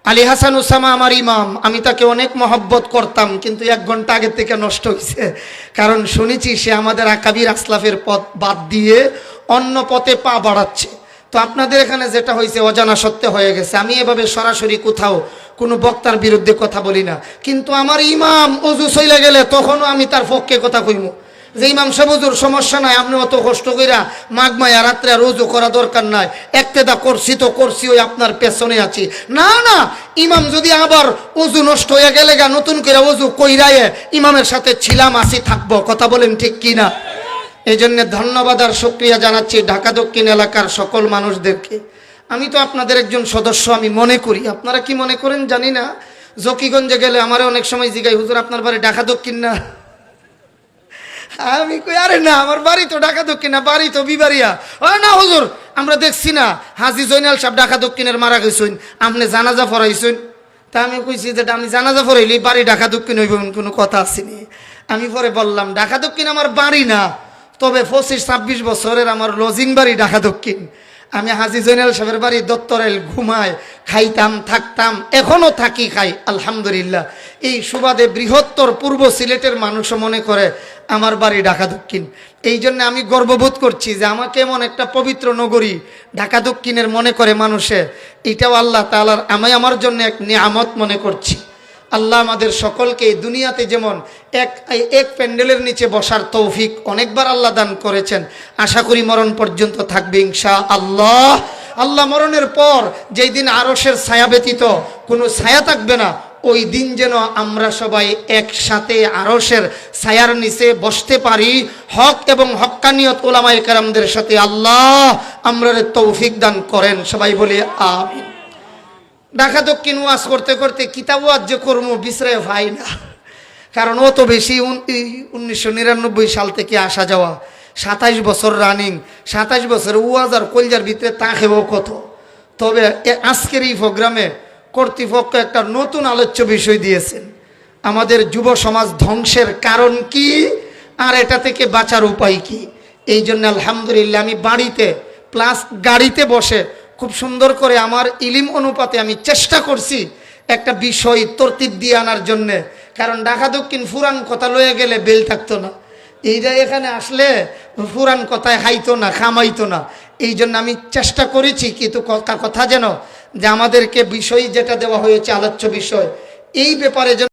Ali Hasan Osama আমার ইমাম, আমি তাকে অনেক মহব্বত করতাম, কিন্তু 1 ঘন্টা আগে থেকে নষ্ট হয়েছে। কারণ শুনেছি সে আমাদের আকাবির আসলাফের পথ বাদ দিয়ে অন্য পথে পা বাড়াচ্ছে। তো আপনাদের এখানে যেটা হয়েছে অজানা সত্ত্বে হয়ে গেছে। আমি এভাবে সরাসরি কোথাও কোনো বক্তার বিরুদ্ধে কথা বলি না, কিন্তু আমার ইমাম অজু চলে গেলে তখনও আমি তার পক্ষে কথা কইব যে ইমাম সাহেব হুজুর সমস্যা নাই, আপনি অত কষ্ট কইরা মাগমায়া রাত্রে আর অজু করা দরকার নাই, একতেদা করছি তো করছি, ওই আপনার পেছনে আছি। না না, ইমাম যদি আবার অজু নষ্ট হয়ে গেলে গা নতুন করে অজু কইরায়ে ইমামের সাথে ছিলাম আসি থাকবো। কথা বলেন ঠিক কিনা? এই জন্য ধন্যবাদ আর শুকরিয়া জানাচ্ছি ঢাকা দক্ষিণ এলাকার সকল মানুষদেরকে। আমি তো আপনাদের একজন সদস্য, আমি মনে করি। আপনারা কি মনে করেন জানি না। জকিগঞ্জে গেলে আমারও অনেক সময় জিগাই, হুজুর আপনার বাড়ি ঢাকা দক্ষিণ না? আমি কই আরে না, আমার বাড়ি তো ঢাকা দক্ষিণ না, বাড়ি তো বিবাড়িয়া। ও না হুজুর, আমরা দেখছি না হাজী জয়নাল সাহেব ঢাকা দক্ষিণের মারা গেছেন, আপনি জানাজা পড়াইছেন। তা আমি কইছি যে আমি জানাজা পড়াইলি বাড়ি ঢাকা দক্ষিণ হইব, কোনো কথা আসেনি। আমি পরে বললাম ঢাকা দক্ষিণ আমার বাড়ি না, তবে 25-26 বছরের আমার লজিং বাড়ি ঢাকা দক্ষিণ। আমি হাজী জয়নাল সাহেবের বাড়ি দত্তরাইল ঘুমায় খাইতাম থাকতাম, এখনো থাকি খাই আলহামদুলিল্লাহ। এই সুবাদে বৃহত্তর পূর্ব সিলেটের মানুষও মনে করে আমার বাড়ি ঢাকা দক্ষিণ। এই জন্য আমি গর্ববোধ করছি যে আমাকে এমন একটা পবিত্র নগরী ঢাকা দক্ষিণের মনে করে মানুষে। এটাও আল্লাহ তাআলার, আমি আমার জন্য এক নিয়ামত মনে করছি। আল্লাহ আমাদের সকলকে এই দুনিয়াতে যেমন এক প্যান্ডেলের নিচে বসার তৌফিক অনেকবার আল্লাহ দান করেছেন, আশা করি মরণ পর্যন্ত থাকবে ইনশাআল্লাহ। আল্লাহ মরণের পর যেই দিন আরশের ছায়া ব্যতীত কোনো ছায়া থাকবে না, ওই দিন যেন আমরা সবাই একসাথে আরশের ছায়ার নিচে বসতে পারি হক এবং হক্কানিয়ত উলামায়ে কেরামদের সাথে। আল্লাহ আমরারে তৌফিক দান করেন, সবাই বলি আমিন। ঢাকা দক্ষিণ ওয়াজ করতে করতে কিতাব ওয়াজ যে কর্ম বিশ্রয় হয় না, কারণ অত বেশি 1999 সাল থেকে আসা যাওয়া, 27 বছর রানিং, 27 বছর ওয়াজ আর কলজার ভিতরে তা খেব কত। তবে আজকের এই প্রোগ্রামে কর্তৃপক্ষ একটা নতুন আলোচ্য বিষয় দিয়েছেন, আমাদের যুব সমাজ ধ্বংসের কারণ কি আর এটা থেকে বাঁচার উপায় কি। এই জন্য আলহামদুলিল্লাহ আমি বাড়িতে প্লাস গাড়িতে বসে খুব সুন্দর করে আমার ইলিম অনুপাতে আমি চেষ্টা করছি একটা বিষয় তরতিব দিয়ে আনার জন্যে। কারণ ঢাকা দক্ষিণ ফুরান কথা লয়ে গেলে বেল থাকতো না, এইটা এখানে আসলে ফুরান কথায় হাইতো না, খামাইতো না। এই জন্য আমি চেষ্টা করেছি কিন্তু কথা যেন যে আমাদেরকে বিষয় যেটা দেওয়া হয়েছে আলোচ্য বিষয়, এই ব্যাপারে যেন